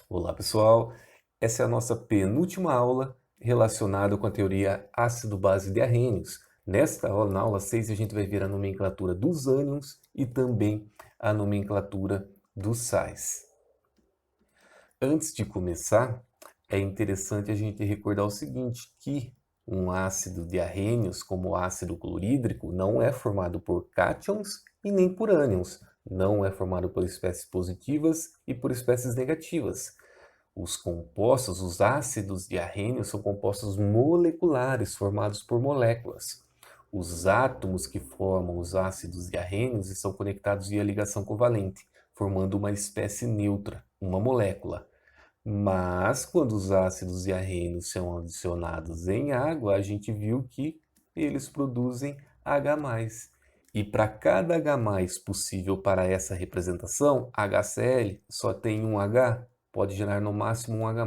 Olá, pessoal! Essa é a nossa penúltima aula relacionada com a teoria ácido-base de Arrhenius. Nesta aula, na aula 6, a gente vai ver a nomenclatura dos ânions e também a nomenclatura dos sais. Antes de começar, é interessante a gente recordar o seguinte, que um ácido de Arrhenius, como o ácido clorídrico, não é formado por cátions e nem por ânions. Não é formado por espécies positivas e por espécies negativas. Os compostos, os ácidos de Arrhenius, são compostos moleculares formados por moléculas. Os átomos que formam os ácidos de Arrhenius estão conectados via ligação covalente, formando uma espécie neutra, uma molécula. Mas, quando os ácidos de Arrhenius são adicionados em água, a gente viu que eles produzem H+. E para cada H+ possível para essa representação, HCl só tem um H, pode gerar no máximo um H+.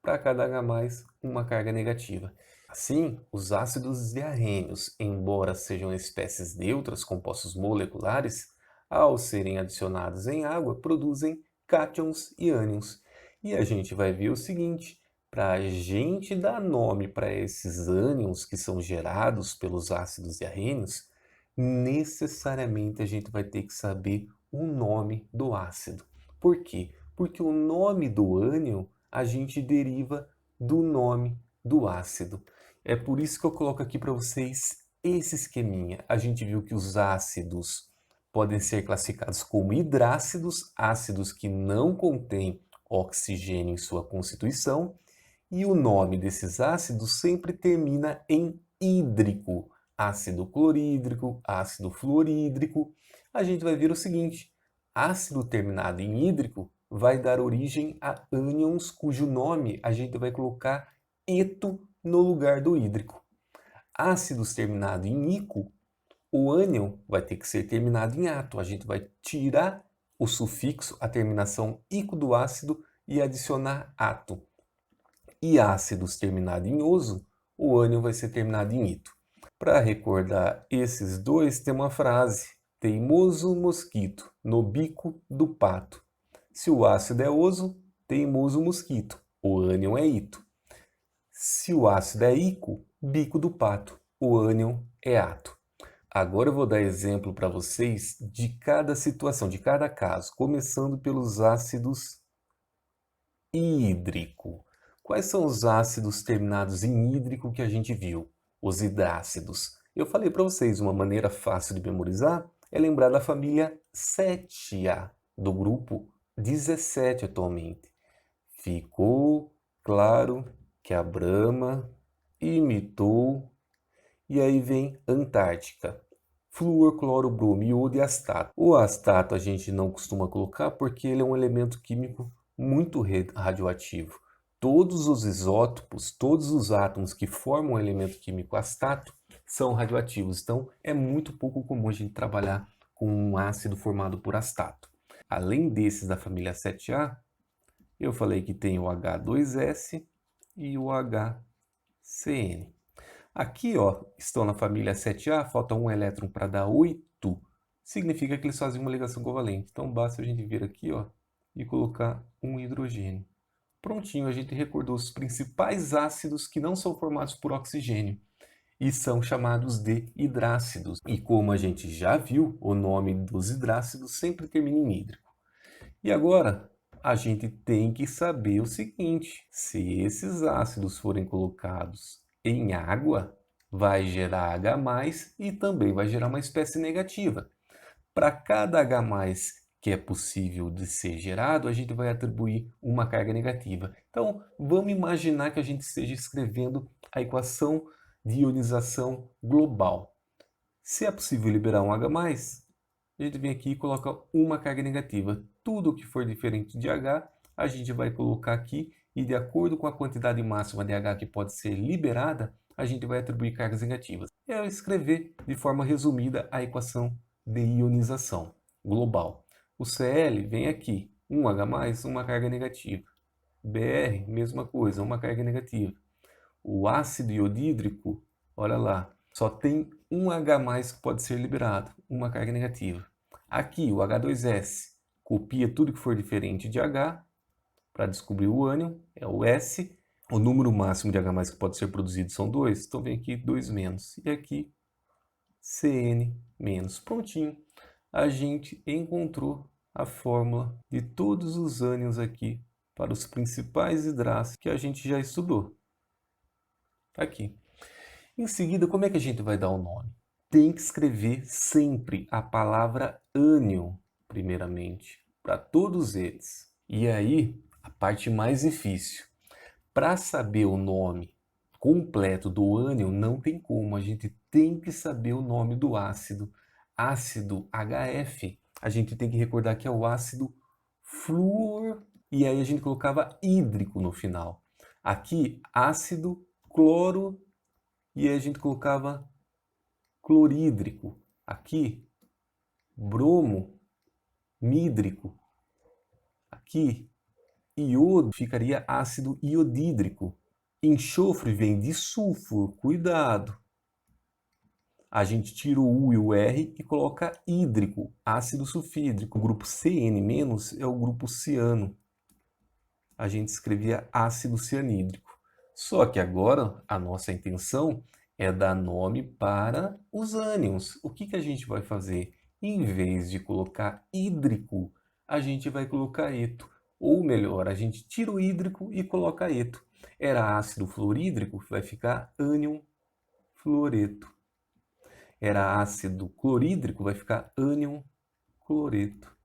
Para cada H+, uma carga negativa. Assim, os ácidos de Arrhenius, embora sejam espécies neutras, compostos moleculares, ao serem adicionados em água, produzem cátions e ânions. E a gente vai ver o seguinte, para a gente dar nome para esses ânions que são gerados pelos ácidos de Arrhenius, necessariamente a gente vai ter que saber o nome do ácido. Por quê? Porque o nome do ânion a gente deriva do nome do ácido. É por isso que eu coloco aqui para vocês esse esqueminha. A gente viu que os ácidos podem ser classificados como hidrácidos, ácidos que não contêm oxigênio em sua constituição, e o nome desses ácidos sempre termina em hídrico. Ácido clorídrico, ácido fluorídrico. A gente vai ver o seguinte, ácido terminado em hídrico vai dar origem a ânions cujo nome a gente vai colocar eto no lugar do hídrico. Ácidos terminados em ico, o ânion vai ter que ser terminado em ato. A gente vai tirar o sufixo, a terminação ico do ácido e adicionar ato. E ácidos terminados em oso, o ânion vai ser terminado em ito. Para recordar esses dois, tem uma frase: teimoso mosquito no bico do pato. Se o ácido é oso, teimoso mosquito, o ânion é ito. Se o ácido é ico, bico do pato, o ânion é ato. Agora eu vou dar exemplo para vocês de cada situação, de cada caso, começando pelos ácidos hídrico. Quais são os ácidos terminados em hídrico que a gente viu? Os hidrácidos. Eu falei para vocês, uma maneira fácil de memorizar é lembrar da família 7A, do grupo 17 atualmente. Ficou claro que a Brahma imitou, e aí vem Antártica. Flúor, cloro, bromo, iodo e astato. O astato a gente não costuma colocar porque ele é um elemento químico muito radioativo. Todos os isótopos, todos os átomos que formam o elemento químico astato são radioativos. Então, é muito pouco comum a gente trabalhar com um ácido formado por astato. Além desses da família 7A, eu falei que tem o H2S e o HCN. Aqui, ó, estão na família 7A, falta um elétron para dar 8, significa que eles fazem uma ligação covalente. Então, basta a gente vir aqui, ó, e colocar um hidrogênio. Prontinho, a gente recordou os principais ácidos que não são formados por oxigênio e são chamados de hidrácidos. E como a gente já viu, o nome dos hidrácidos sempre termina em hídrico. E agora, a gente tem que saber o seguinte, se esses ácidos forem colocados em água, vai gerar H+, e também vai gerar uma espécie negativa. Para cada H+, que é possível de ser gerado, a gente vai atribuir uma carga negativa. Então, vamos imaginar que a gente esteja escrevendo a equação de ionização global. Se é possível liberar um H+, a gente vem aqui e coloca uma carga negativa. Tudo que for diferente de H, a gente vai colocar aqui e de acordo com a quantidade máxima de H que pode ser liberada, a gente vai atribuir cargas negativas. É escrever de forma resumida a equação de ionização global. O Cl vem aqui, um H+, uma carga negativa. Br, mesma coisa, uma carga negativa. O ácido iodídrico, olha lá, só tem um H+ que pode ser liberado, uma carga negativa. Aqui, o H2S, copia tudo que for diferente de H para descobrir o ânion é o S. O número máximo de H+ que pode ser produzido são 2. Então vem aqui 2-. E aqui Cn-. Prontinho. A gente encontrou a fórmula de todos os ânions aqui para os principais hidrácidos que a gente já estudou. Aqui. Em seguida, como é que a gente vai dar o nome? Tem que escrever sempre a palavra ânion, primeiramente, para todos eles. E aí, a parte mais difícil. Para saber o nome completo do ânion, não tem como. A gente tem que saber o nome do ácido. Ácido HF. A gente tem que recordar que é o ácido flúor. E aí a gente colocava hídrico no final. Aqui, ácido cloro. E aí a gente colocava clorídrico. Aqui, bromo mídrico. Aqui, iodo ficaria ácido iodídrico. Enxofre vem de sulfuro, cuidado. A gente tira o U e o R e coloca hídrico, ácido sulfídrico. O grupo Cn- é o grupo ciano. A gente escrevia ácido cianídrico. Só que agora a nossa intenção é dar nome para os ânions. O que a gente vai fazer? Em vez de colocar hídrico, a gente vai colocar eto. Ou melhor, a gente tira o hídrico e coloca eto. Era ácido fluorídrico, vai ficar ânion fluoreto. Era ácido clorídrico, vai ficar ânion cloreto.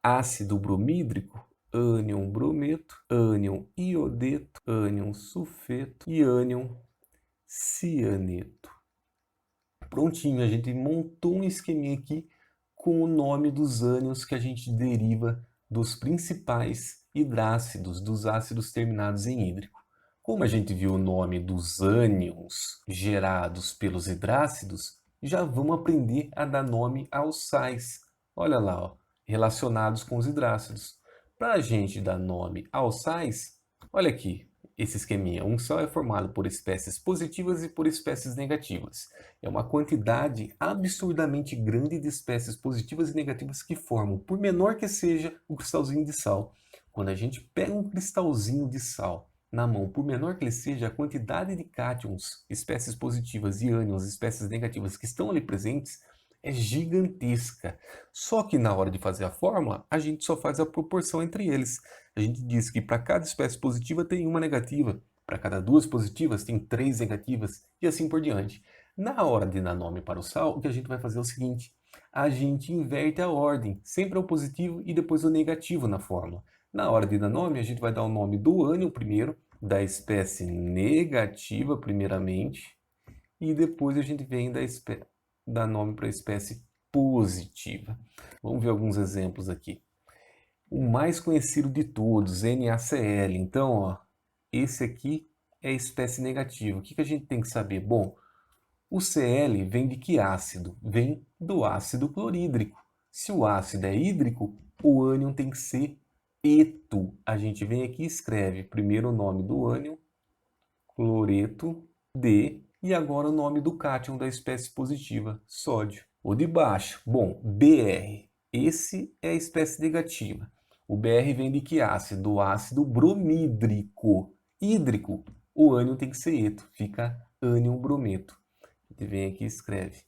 Ácido bromídrico, ânion brometo, ânion iodeto, ânion sulfeto e ânion cianeto. Prontinho, a gente montou um esqueminha aqui com o nome dos ânions que a gente deriva dos principais hidrácidos, dos ácidos terminados em hídrico. Como a gente viu o nome dos ânions gerados pelos hidrácidos, já vamos aprender a dar nome aos sais. Olha lá, ó, relacionados com os hidrácidos. Para a gente dar nome aos sais, olha aqui, esse esqueminha. Um sal é formado por espécies positivas e por espécies negativas. É uma quantidade absurdamente grande de espécies positivas e negativas que formam, por menor que seja, o cristalzinho de sal. Quando a gente pega um cristalzinho de sal na mão, por menor que ele seja, a quantidade de cátions, espécies positivas, e ânions, espécies negativas que estão ali presentes, é gigantesca. Só que na hora de fazer a fórmula, a gente só faz a proporção entre eles. A gente diz que para cada espécie positiva tem uma negativa, para cada duas positivas tem 3 negativas, e assim por diante. Na hora de dar nome para o sal, o que a gente vai fazer é o seguinte: a gente inverte a ordem, sempre é o positivo e depois o negativo na fórmula. Na hora de dar nome, a gente vai dar o nome do ânion primeiro, da espécie negativa primeiramente, e depois a gente vem dar nome para a espécie positiva. Vamos ver alguns exemplos aqui. O mais conhecido de todos, NaCl. Então, ó, esse aqui é a espécie negativa. O que a gente tem que saber? Bom, o Cl vem de que ácido? Vem do ácido clorídrico. Se o ácido é hídrico, o ânion tem que ser eto. A gente vem aqui e escreve primeiro o nome do ânion, cloreto, D, e agora o nome do cátion da espécie positiva, sódio. O de baixo, bom, Br. Esse é a espécie negativa. O Br vem de que ácido? Do ácido bromídrico. Hídrico, o ânion tem que ser eto, fica ânion brometo. A gente vem aqui e escreve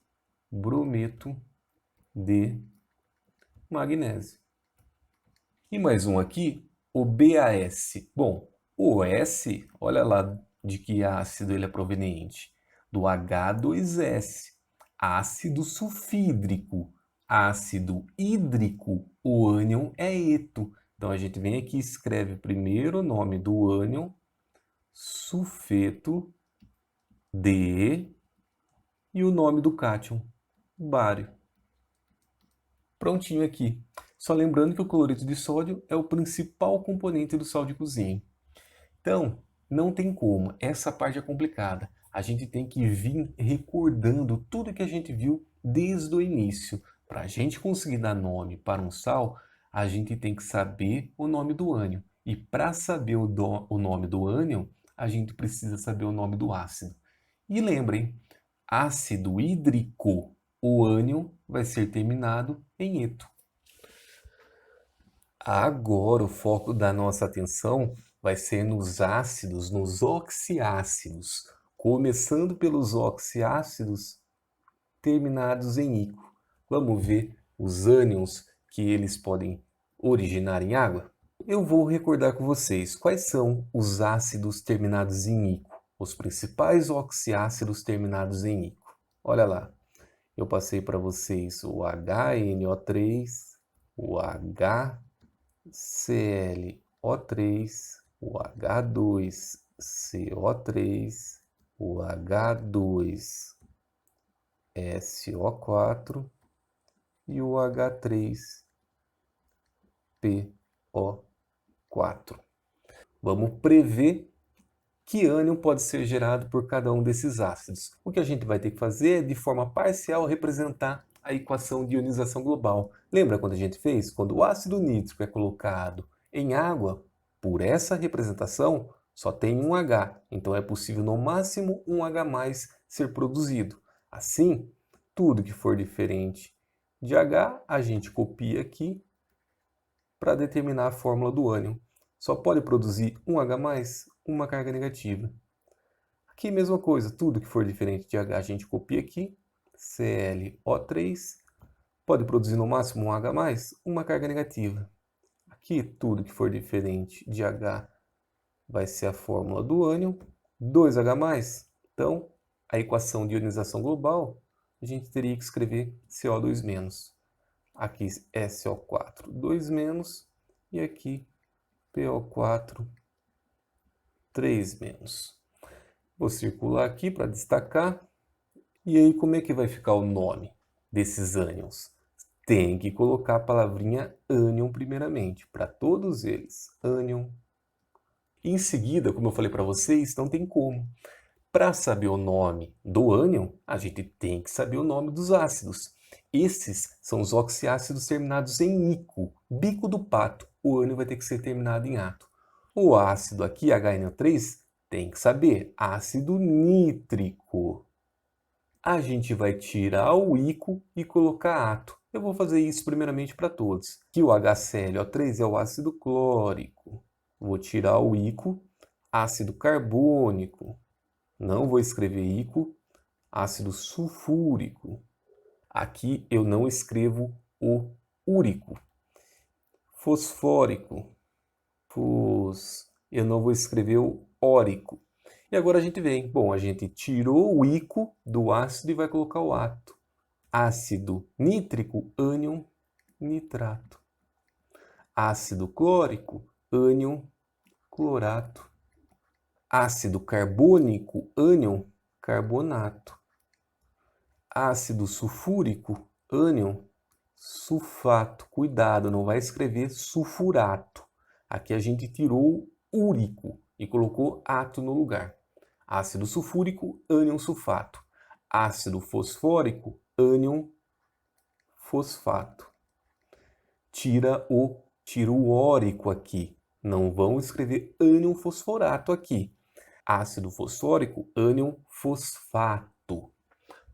brometo de magnésio. E mais um aqui, o BAS. Bom, o S, olha lá de que ácido ele é proveniente. Do H2S, ácido sulfídrico, ácido hídrico, o ânion é eto. Então a gente vem aqui e escreve primeiro o nome do ânion, sulfeto de, e o nome do cátion, bário. Prontinho aqui. Só lembrando que o cloreto de sódio é o principal componente do sal de cozinha. Então, não tem como. Essa parte é complicada. A gente tem que vir recordando tudo que a gente viu desde o início. Para a gente conseguir dar nome para um sal, a gente tem que saber o nome do ânion. E para saber o nome do ânion, a gente precisa saber o nome do ácido. E lembrem, ácido hídrico, o ânion vai ser terminado em eto. Agora o foco da nossa atenção vai ser nos ácidos, nos oxiácidos, começando pelos oxiácidos terminados em íco. Vamos ver os ânions que eles podem originar em água? Eu vou recordar com vocês quais são os ácidos terminados em íco, os principais oxiácidos terminados em íco. Olha lá, eu passei para vocês o HNO3, o HClO3, o H2CO3, o H2SO4 e o H3PO4. Vamos prever que ânion pode ser gerado por cada um desses ácidos. O que a gente vai ter que fazer é, de forma parcial, representar a equação de ionização global. Lembra quando a gente fez? Quando o ácido nítrico é colocado em água, por essa representação, só tem um H. Então é possível, no máximo, um H+ ser produzido. Assim, tudo que for diferente de H, a gente copia aqui para determinar a fórmula do ânion. Só pode produzir um H+, uma carga negativa. Aqui mesma coisa, tudo que for diferente de H a gente copia aqui. ClO3 pode produzir no máximo um H+, uma carga negativa. Aqui tudo que for diferente de H vai ser a fórmula do ânion, 2H+. Então, a equação de ionização global, a gente teria que escrever CO2-. Aqui é SO4, 2-, e aqui PO4, 3-. Vou circular aqui para destacar. E aí, como é que vai ficar o nome desses ânions? Tem que colocar a palavrinha ânion primeiramente, para todos eles. Ânion. Em seguida, como eu falei para vocês, não tem como. Para saber o nome do ânion, a gente tem que saber o nome dos ácidos. Esses são os oxiácidos terminados em ico, bico do pato. O ânion vai ter que ser terminado em ato. O ácido aqui, HNO3, tem que saber, ácido nítrico. A gente vai tirar o ico e colocar ato. Eu vou fazer isso primeiramente para todos. Aqui o HClO3 é o ácido clórico. Vou tirar o ico, ácido carbônico. Não vou escrever ico, ácido sulfúrico. Aqui eu não escrevo o úrico. Fosfórico. Eu não vou escrever o órico. E agora a gente vem. Bom, a gente tirou o ico do ácido e vai colocar o ato. Ácido nítrico, ânion, nitrato. Ácido clórico, ânion, clorato. Ácido carbônico, ânion, carbonato. Ácido sulfúrico, ânion, sulfato. Cuidado, não vai escrever sulfurato. Aqui a gente tirou o úrico e colocou ato no lugar. Ácido sulfúrico, ânion sulfato. Ácido fosfórico, ânion fosfato. Tira o órico aqui. Não vão escrever ânion fosforato aqui. Ácido fosfórico, ânion fosfato.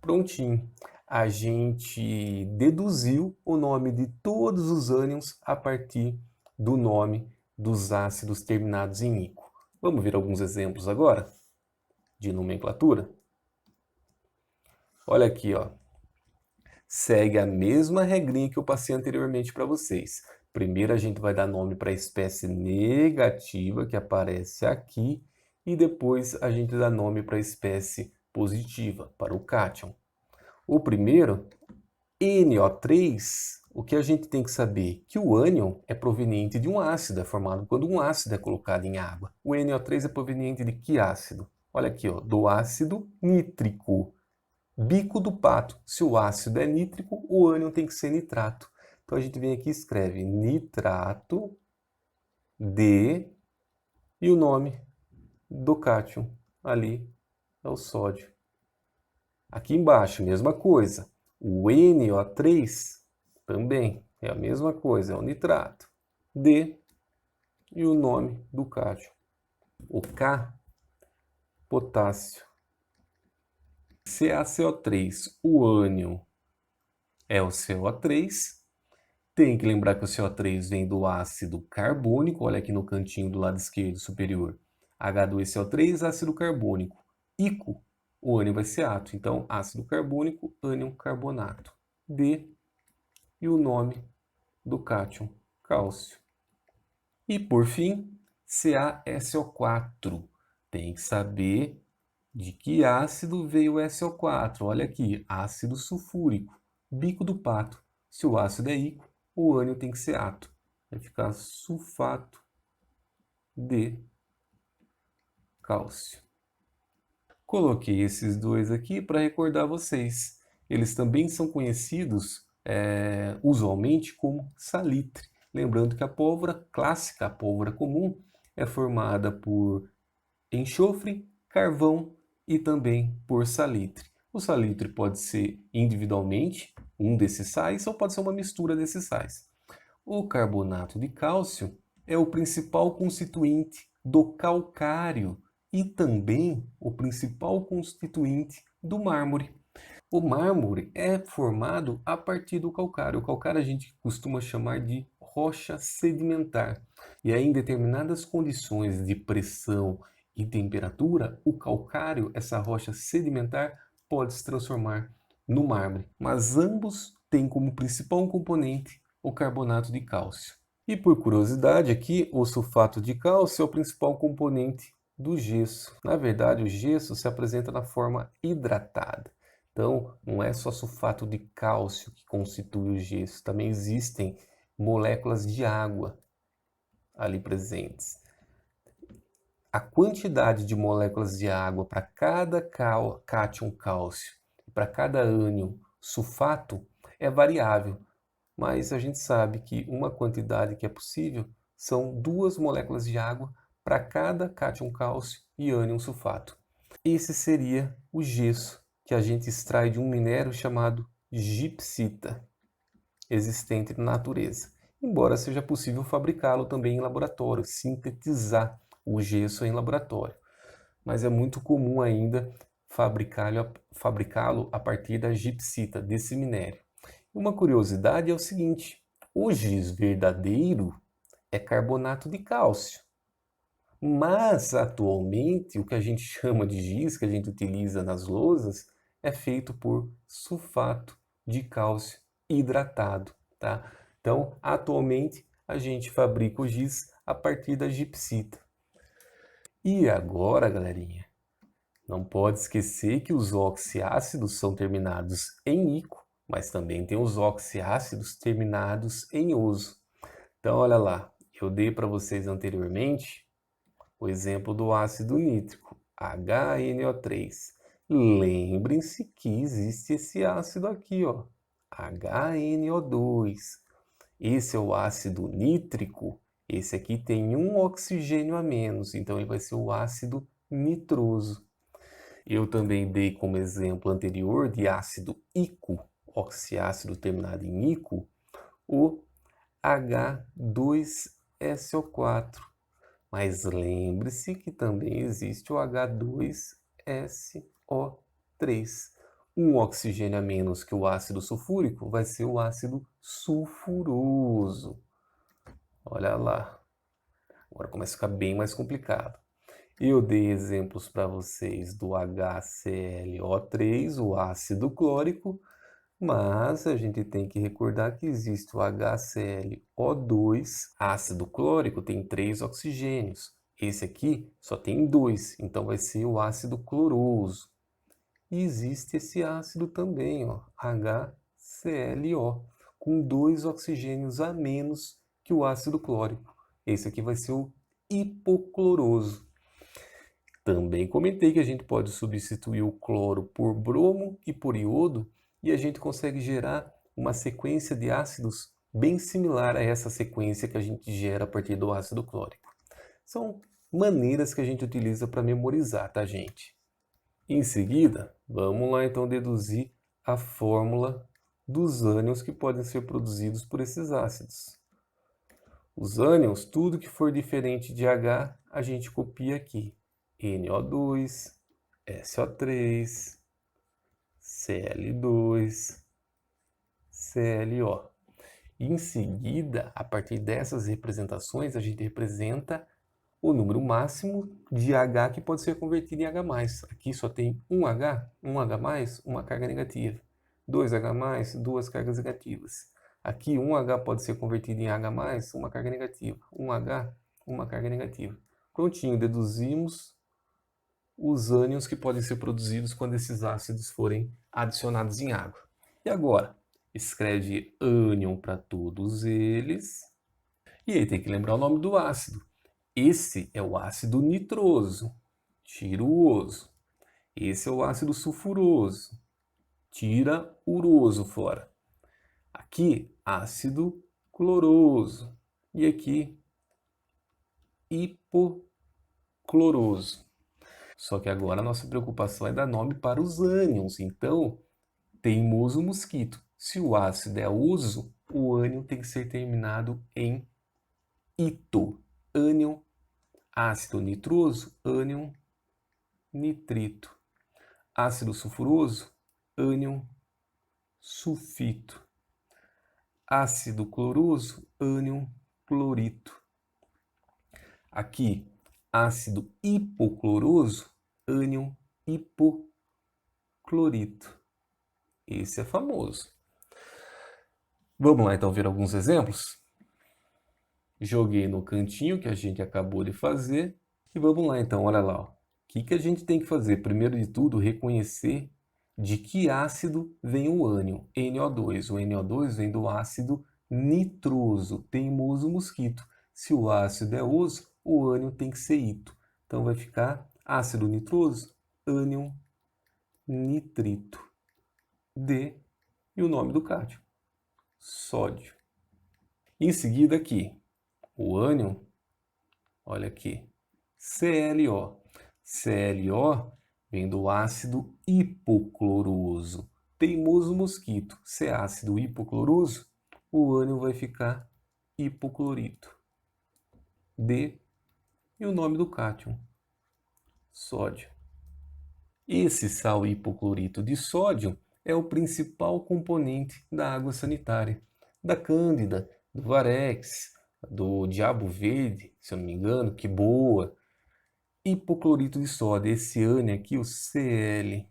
Prontinho. A gente deduziu o nome de todos os ânions a partir do nome dos ácidos terminados em ico. Vamos ver alguns exemplos agora de nomenclatura? Olha aqui, ó. Segue a mesma regrinha que eu passei anteriormente para vocês. Primeiro a gente vai dar nome para a espécie negativa que aparece aqui e depois a gente dá nome para a espécie positiva, para o cátion. O primeiro, NO3, o que a gente tem que saber? Que o ânion é proveniente de um ácido, é formado quando um ácido é colocado em água. O NO3 é proveniente de que ácido? Olha aqui, ó, do ácido nítrico. Bico do pato. Se o ácido é nítrico, o ânion tem que ser nitrato. Então a gente vem aqui e escreve nitrato de e o nome do cátion. Ali é o sódio. Aqui embaixo, mesma coisa. O NO3 também é a mesma coisa, é o nitrato. D e o nome do cátion. O K, potássio. CaCO3, o ânion é o CO3 Tem que lembrar que o CO3 vem do ácido carbônico, olha aqui no cantinho do lado esquerdo superior. H2CO3, ácido carbônico. Ico, o ânion vai ser ato. Então, ácido carbônico, ânion carbonato. D, e o nome do cátion, cálcio. E por fim, CaSO4. Tem que saber de que ácido veio o SO4. Olha aqui, ácido sulfúrico, bico do pato. Se o ácido é ico, o ânion tem que ser ato. Vai ficar sulfato de cálcio. Coloquei esses dois aqui para recordar vocês. Eles também são conhecidos usualmente como salitre. Lembrando que a pólvora clássica, a pólvora comum, é formada por enxofre, carvão e também por salitre. O salitre pode ser individualmente um desses sais ou pode ser uma mistura desses sais. O carbonato de cálcio é o principal constituinte do calcário e também o principal constituinte do mármore. O mármore é formado a partir do calcário. O calcário a gente costuma chamar de rocha sedimentar. E aí, em determinadas condições de pressão e temperatura, o calcário, essa rocha sedimentar, pode se transformar no mármore. Mas ambos têm como principal componente o carbonato de cálcio. E por curiosidade aqui, o sulfato de cálcio é o principal componente do gesso. Na verdade, o gesso se apresenta na forma hidratada. Então, não é só sulfato de cálcio que constitui o gesso, também existem moléculas de água ali presentes. A quantidade de moléculas de água para cada cátion cálcio e para cada ânion sulfato é variável, mas a gente sabe que uma quantidade que é possível são 2 moléculas de água para cada cátion cálcio e ânion sulfato. Esse seria o gesso que a gente extrai de um minério chamado gipsita, existente na natureza. Embora seja possível fabricá-lo também em laboratório, sintetizar o gesso em laboratório. Mas é muito comum ainda fabricá-lo a partir da gipsita, desse minério. Uma curiosidade é o seguinte: o giz verdadeiro é carbonato de cálcio. Mas, atualmente, o que a gente chama de giz, que a gente utiliza nas lousas, é feito por sulfato de cálcio hidratado, tá? Então, atualmente, a gente fabrica o giz a partir da gipsita. E agora, galerinha, não pode esquecer que os oxiácidos são terminados em ico, mas também tem os oxiácidos terminados em oso. Então, olha lá, eu dei para vocês anteriormente o exemplo do ácido nítrico, HNO3. Lembrem-se que existe esse ácido aqui, ó, HNO2. Esse é o ácido nítrico. Esse aqui tem um oxigênio a menos, então ele vai ser o ácido nitroso. Eu também dei como exemplo anterior de ácido ico, oxiácido terminado em ico, o H2SO4. Mas lembre-se que também existe o H2SO3. Um oxigênio a menos que o ácido sulfúrico vai ser o ácido sulfuroso. Olha lá. Agora começa a ficar bem mais complicado. Eu dei exemplos para vocês do HClO3, o ácido clórico, mas a gente tem que recordar que existe o HClO2, ácido clórico, tem 3 oxigênios. Esse aqui só tem 2, então vai ser o ácido cloroso. E existe esse ácido também, ó, HClO, com 2 oxigênios a menos que o ácido clórico. Esse aqui vai ser o hipocloroso. Também comentei que a gente pode substituir o cloro por bromo e por iodo e a gente consegue gerar uma sequência de ácidos bem similar a essa sequência que a gente gera a partir do ácido clórico. São maneiras que a gente utiliza para memorizar, tá, gente? Em seguida, vamos lá então deduzir a fórmula dos ânions que podem ser produzidos por esses ácidos. Os ânions, tudo que for diferente de H, a gente copia aqui. NO2, SO3, Cl2, ClO. Em seguida, a partir dessas representações, a gente representa o número máximo de H que pode ser convertido em H+. Aqui só tem um H, uma carga negativa. 2H+, duas cargas negativas. Aqui 1H pode ser convertido em H+, uma carga negativa. 1H, uma carga negativa. Prontinho, deduzimos os ânions que podem ser produzidos quando esses ácidos forem adicionados em água. E agora? Escreve ânion para todos eles. E aí tem que lembrar o nome do ácido. Esse é o ácido nitroso. Tira o oso. Esse é o ácido sulfuroso. Tira uroso fora. Aqui, ácido cloroso. E aqui, hipocloroso. Só que agora a nossa preocupação é dar nome para os ânions. Então, teimoso mosquito. Se o ácido é oso, o ânion tem que ser terminado em ito. Ânion, ácido nitroso, ânion nitrito. Ácido sulfuroso, ânion sulfito. Ácido cloroso, ânion clorito. Aqui, ácido hipocloroso, ânion hipoclorito. Esse é famoso. Vamos lá então ver alguns exemplos? Joguei no cantinho que a gente acabou de fazer. E vamos lá então, olha lá. O que a gente tem que fazer? Primeiro de tudo, reconhecer de que ácido vem o ânion, NO2. O NO2 vem do ácido nitroso, teimoso mosquito. Se o ácido é oso, o ânion tem que ser ito. Então vai ficar ácido nitroso, ânion nitrito. D e o nome do cátion, sódio. Em seguida aqui, o ânion, olha aqui, ClO. ClO vem do ácido hipocloroso, teimoso mosquito. Se é ácido hipocloroso, o ânion vai ficar hipoclorito. D e o nome do cátion, sódio. Esse sal hipoclorito de sódio é o principal componente da água sanitária, da Cândida, do Varex, do Diabo Verde, se eu não me engano, que boa. Hipoclorito de sódio, esse ânion aqui, o Cl,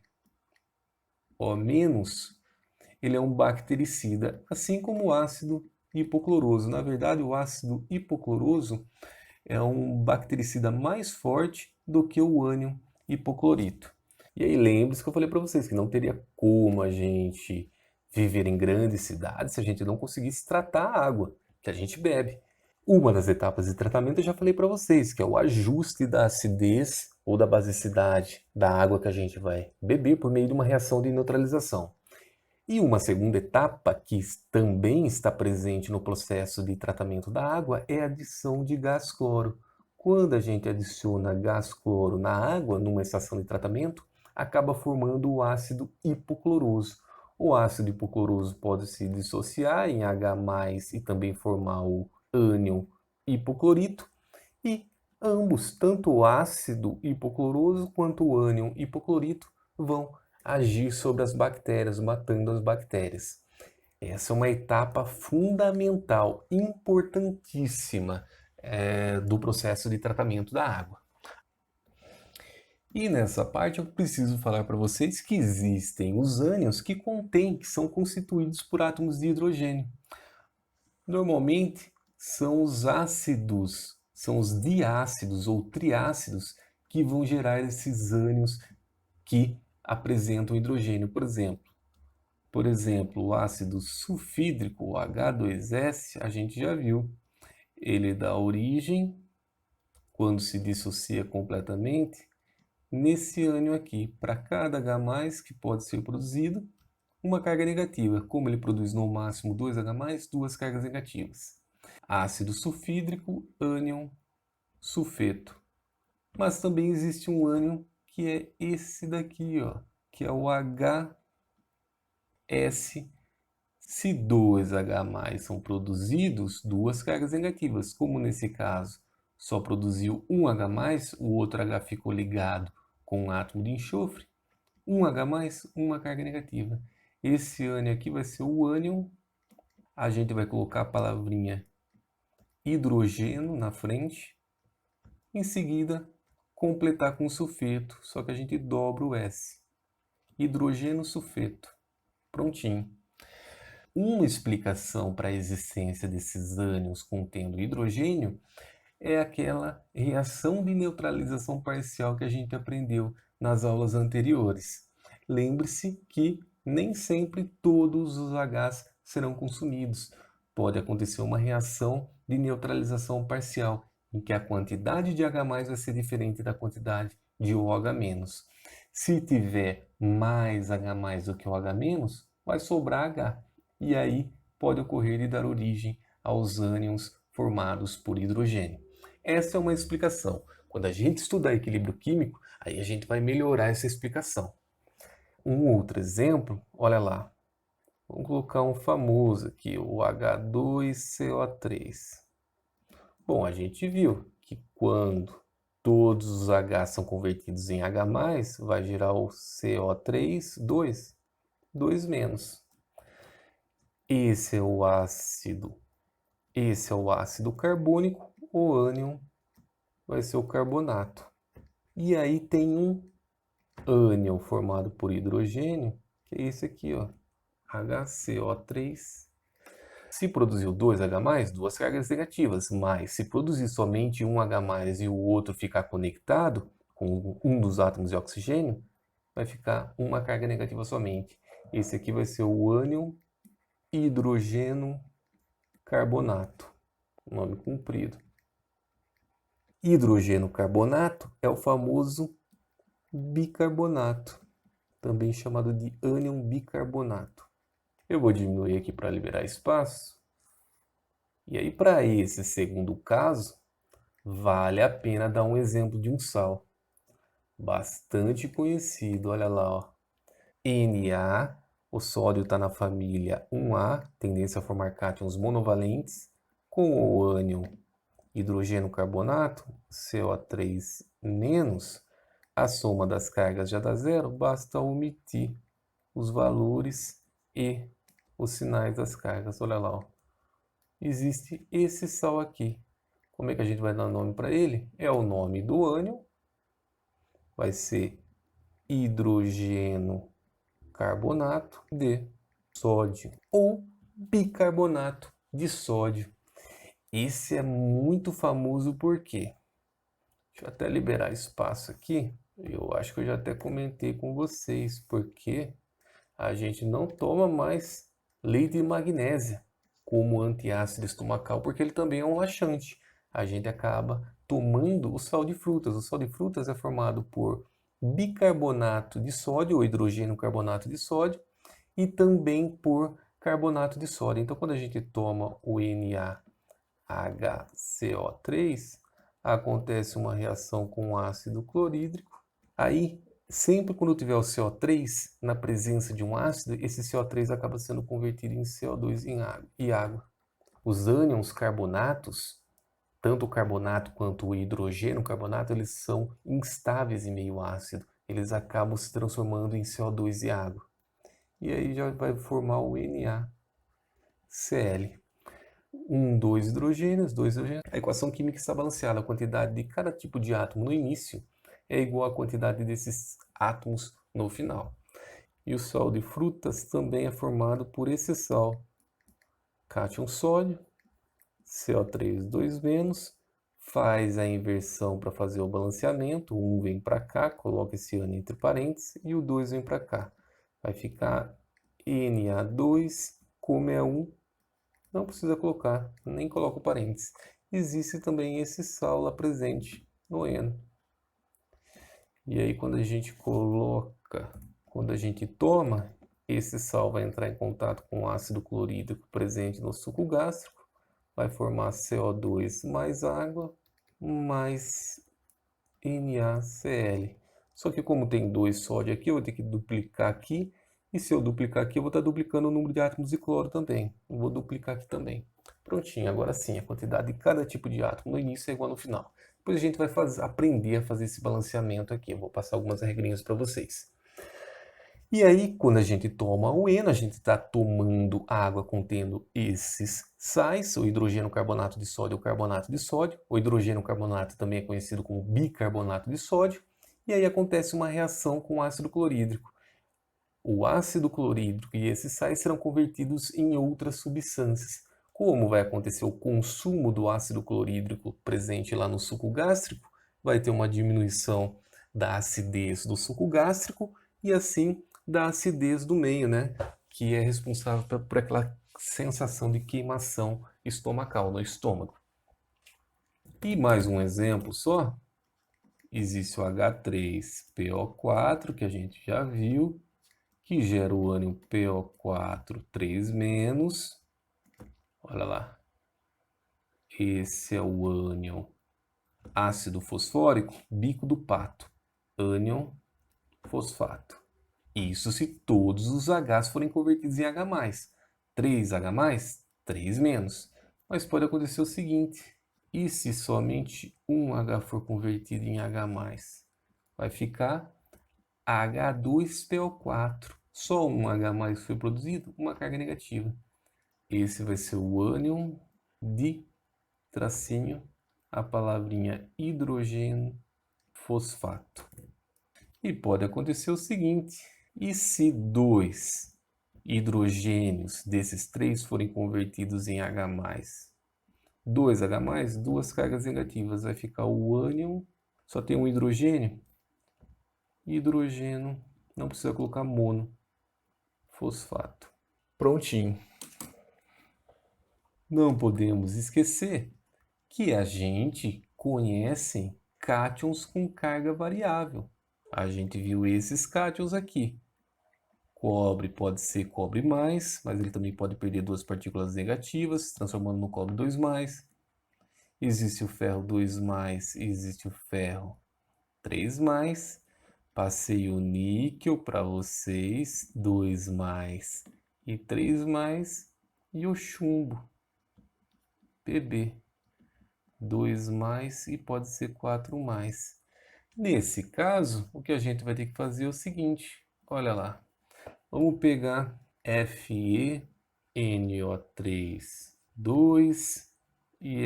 ele é um bactericida, assim como o ácido hipocloroso. Na verdade, o ácido hipocloroso é um bactericida mais forte do que o ânion hipoclorito. E aí lembre-se que eu falei para vocês que não teria como a gente viver em grandes cidades se a gente não conseguisse tratar a água que a gente bebe. Uma das etapas de tratamento eu já falei para vocês, que é o ajuste da acidez ou da basicidade da água que a gente vai beber por meio de uma reação de neutralização. E uma segunda etapa que também está presente no processo de tratamento da água é a adição de gás cloro. Quando a gente adiciona gás cloro na água, numa estação de tratamento, acaba formando o ácido hipocloroso. O ácido hipocloroso pode se dissociar em H+, e também formar o ânion hipoclorito, e ambos, tanto o ácido hipocloroso quanto o ânion hipoclorito, vão agir sobre as bactérias, matando as bactérias. Essa é uma etapa fundamental, importantíssima do processo de tratamento da água. E nessa parte eu preciso falar para vocês que existem os ânions que são constituídos por átomos de hidrogênio. Normalmente são os ácidos, são os diácidos ou triácidos que vão gerar esses ânions que apresentam hidrogênio. Por exemplo, o ácido sulfídrico, o H2S, a gente já viu. Ele dá origem, quando se dissocia completamente, nesse ânion aqui. Para cada H+, que pode ser produzido, uma carga negativa. Como ele produz no máximo 2H+, duas cargas negativas. Ácido sulfídrico, ânion sulfeto. Mas também existe um ânion que é esse daqui, ó, que é o HS. Se 2H+ são produzidos, duas cargas negativas. Como nesse caso só produziu um H+, o outro H ficou ligado com um átomo de enxofre, 1H+, uma carga negativa. Esse ânion aqui vai ser o ânion a gente vai colocar a palavrinha hidrogênio na frente. Em seguida, completar com sulfeto, só que a gente dobra o S. Hidrogênio sulfeto. Prontinho. Uma explicação para a existência desses ânions contendo hidrogênio é aquela reação de neutralização parcial que a gente aprendeu nas aulas anteriores. Lembre-se que nem sempre todos os Hs serão consumidos. Pode acontecer uma reação de neutralização parcial, em que a quantidade de H+ vai ser diferente da quantidade de OH-. Se tiver mais H+ do que OH-, vai sobrar H. E aí pode ocorrer e dar origem aos ânions formados por hidrogênio. Essa é uma explicação. Quando a gente estudar equilíbrio químico, aí a gente vai melhorar essa explicação. Um outro exemplo, olha lá. Vamos colocar um famoso aqui, o H2CO3. Bom, a gente viu que quando todos os H são convertidos em H+, vai gerar o CO3, 2 menos. Esse é o ácido carbônico, o ânion vai ser o carbonato. E aí tem um ânion formado por hidrogênio, que é esse aqui, ó, HCO3. Se produziu 2 H+, duas cargas negativas, mas se produzir somente um H+, e o outro ficar conectado com um dos átomos de oxigênio, vai ficar uma carga negativa somente. Esse aqui vai ser o ânion hidrogênio carbonato, nome comprido. Hidrogênio carbonato é o famoso bicarbonato, também chamado de ânion bicarbonato. Eu vou diminuir aqui para liberar espaço. E aí, para esse segundo caso, vale a pena dar um exemplo de um sal bastante conhecido. Olha lá, ó. Na, o sódio está na família 1A, tendência a formar cátions monovalentes, com o ânion hidrogênio carbonato, CO3-, a soma das cargas já dá zero, basta omitir os valores e os sinais das cargas. Olha lá, ó. Existe esse sal aqui. Como é que a gente vai dar nome para ele? É o nome do ânion, vai ser hidrogênio carbonato de sódio ou bicarbonato de sódio. Esse é muito famoso porque, deixa eu até liberar espaço aqui, eu acho que eu já até comentei com vocês, porque a gente não toma mais leite de magnésia como antiácido estomacal, porque ele também é um laxante. A gente acaba tomando o sal de frutas. O sal de frutas é formado por bicarbonato de sódio, ou hidrogênio carbonato de sódio, e também por carbonato de sódio. Então, quando a gente toma o NaHCO3, acontece uma reação com ácido clorídrico. Aí, sempre quando tiver o CO3 na presença de um ácido, esse CO3 acaba sendo convertido em CO2 e água. Os ânions carbonatos, tanto o carbonato quanto o hidrogênio carbonato, eles são instáveis em meio ácido. Eles acabam se transformando em CO2 e água. E aí já vai formar o NaCl. 2 hidrogênios, 2 hidrogênios. A equação química está balanceada. A quantidade de cada tipo de átomo no início é igual à quantidade desses átomos no final. E o sal de frutas também é formado por esse sal. Cátion sódio, CO3, 2-, faz a inversão para fazer o balanceamento. O 1 vem para cá, coloca esse ânion entre parênteses, e o 2 vem para cá. Vai ficar Na2, como é 1, não precisa colocar, nem coloca o parênteses. Existe também esse sal lá presente no N. E aí quando a gente toma, esse sal vai entrar em contato com o ácido clorídrico presente no suco gástrico, vai formar CO2 mais água, mais NaCl. Só que como tem 2 sódio aqui, eu vou ter que duplicar aqui. E se eu duplicar aqui, eu vou estar duplicando o número de átomos de cloro também. Eu vou duplicar aqui também. Prontinho, agora sim, a quantidade de cada tipo de átomo no início é igual no final. Depois a gente vai aprender a fazer esse balanceamento aqui. Eu vou passar algumas regrinhas para vocês. E aí, quando a gente toma o Eno, a gente está tomando água contendo esses sais, o hidrogênio carbonato de sódio e o carbonato de sódio. O hidrogênio carbonato também é conhecido como bicarbonato de sódio. E aí acontece uma reação com o ácido clorídrico. O ácido clorídrico e esses sais serão convertidos em outras substâncias. Como vai acontecer o consumo do ácido clorídrico presente lá no suco gástrico, vai ter uma diminuição da acidez do suco gástrico e assim da acidez do meio, né? Que é responsável por aquela sensação de queimação estomacal no estômago. E mais um exemplo só. Existe o H3PO4, que a gente já viu, que gera o ânion PO4 3-. Olha lá. Esse é o ânion ácido fosfórico, bico do pato. Ânion fosfato. Isso se todos os Hs forem convertidos em H+. 3H+, 3-. Mas pode acontecer o seguinte, e se somente um H for convertido em H+? Vai ficar H2PO4. Só um H+ foi produzido, uma carga negativa. Esse vai ser o ânion de tracinho, a palavrinha hidrogênio fosfato. E pode acontecer o seguinte, e se 2 hidrogênios desses 3 forem convertidos em H+? 2H+, duas cargas negativas, vai ficar o ânion, só tem um hidrogênio, hidrogênio, não precisa colocar mono, fosfato. Prontinho. Não podemos esquecer que a gente conhece cátions com carga variável. A gente viu esses cátions aqui. Cobre pode ser cobre+, mas ele também pode perder duas partículas negativas, transformando no cobre 2+. Existe o ferro 2+, existe o ferro 3+. Passei o níquel para vocês, 2+ e 3+, e o chumbo, Pb, 2+ e pode ser 4+. Nesse caso, o que a gente vai ter que fazer é o seguinte, olha lá, vamos pegar FeNO3, 2 e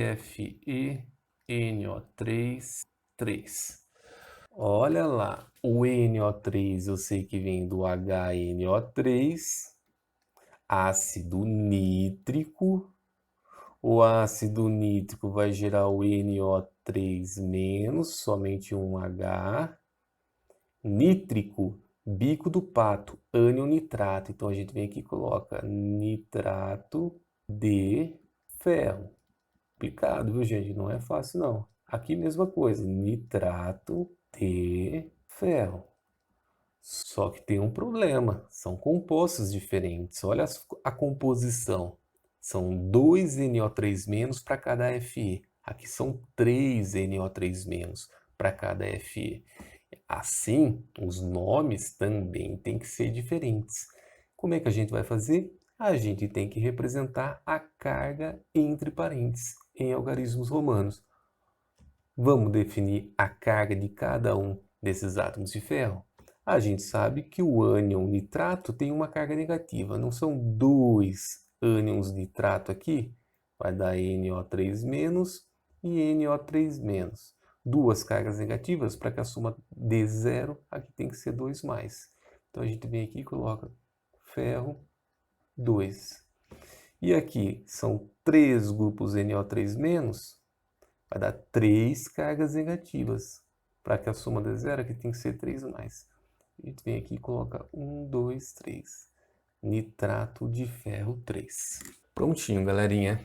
FeNO3, 3. Olha lá, o NO3 eu sei que vem do HNO3, ácido nítrico. O ácido nítrico vai gerar o NO3-, somente um H. Nítrico, bico do pato, ânion nitrato. Então a gente vem aqui e coloca nitrato de ferro. Complicado, viu, gente? Não é fácil, não. Aqui mesma coisa, nitrato de ferro. Só que tem um problema, são compostos diferentes. Olha a composição. São 2 NO3- para cada Fe. Aqui são 3 NO3- para cada Fe. Assim, os nomes também têm que ser diferentes. Como é que a gente vai fazer? A gente tem que representar a carga entre parênteses em algarismos romanos. Vamos definir a carga de cada um desses átomos de ferro? A gente sabe que o ânion nitrato tem uma carga negativa, não são 2 ânions nitrato aqui? Vai dar NO3- e NO3-. Duas cargas negativas, para que a soma dê zero, aqui tem que ser 2+. Então a gente vem aqui e coloca ferro 2. E aqui são 3 grupos NO3-, vai dar 3 cargas negativas. Para que a soma dê zero, aqui tem que ser 3+. A gente vem aqui e coloca 1, 2, 3. Nitrato de ferro 3. Prontinho, galerinha.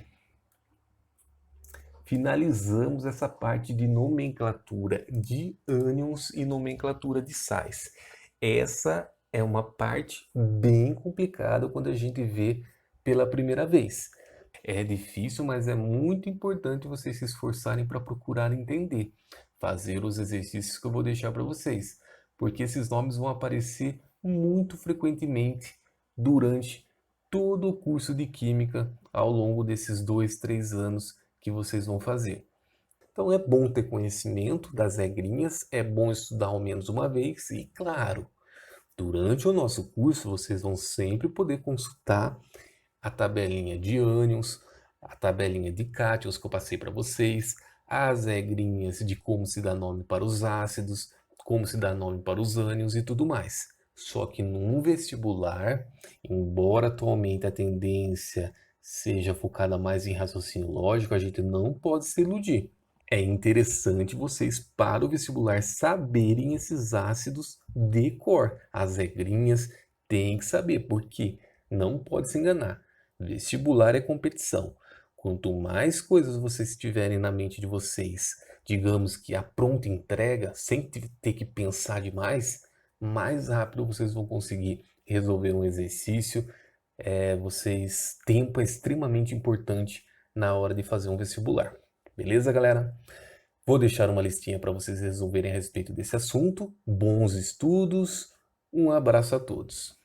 Finalizamos essa parte de nomenclatura de ânions e nomenclatura de sais. Essa é uma parte bem complicada quando a gente vê pela primeira vez. É difícil, mas é muito importante vocês se esforçarem para procurar entender. Fazer os exercícios que eu vou deixar para vocês. Porque esses nomes vão aparecer muito frequentemente durante todo o curso de Química ao longo desses 2, 3 anos que vocês vão fazer. Então é bom ter conhecimento das regrinhas, é bom estudar ao menos uma vez e, claro, Durante o nosso curso, vocês vão sempre poder consultar a tabelinha de ânions, a tabelinha de cátions que eu passei para vocês, as regrinhas de como se dá nome para os ácidos, como se dá nome para os ânions e tudo mais. Só que num vestibular, embora atualmente a tendência seja focada mais em raciocínio lógico, a gente não pode se iludir. É interessante vocês, para o vestibular, saberem esses ácidos de cor. As regrinhas tem que saber, porque não pode se enganar. Vestibular é competição. Quanto mais coisas vocês tiverem na mente de vocês, digamos que a pronta entrega, sem ter que pensar demais, mais rápido vocês vão conseguir resolver um exercício. Tempo é extremamente importante na hora de fazer um vestibular. Beleza, galera? Vou deixar uma listinha para vocês resolverem a respeito desse assunto. Bons estudos. Um abraço a todos.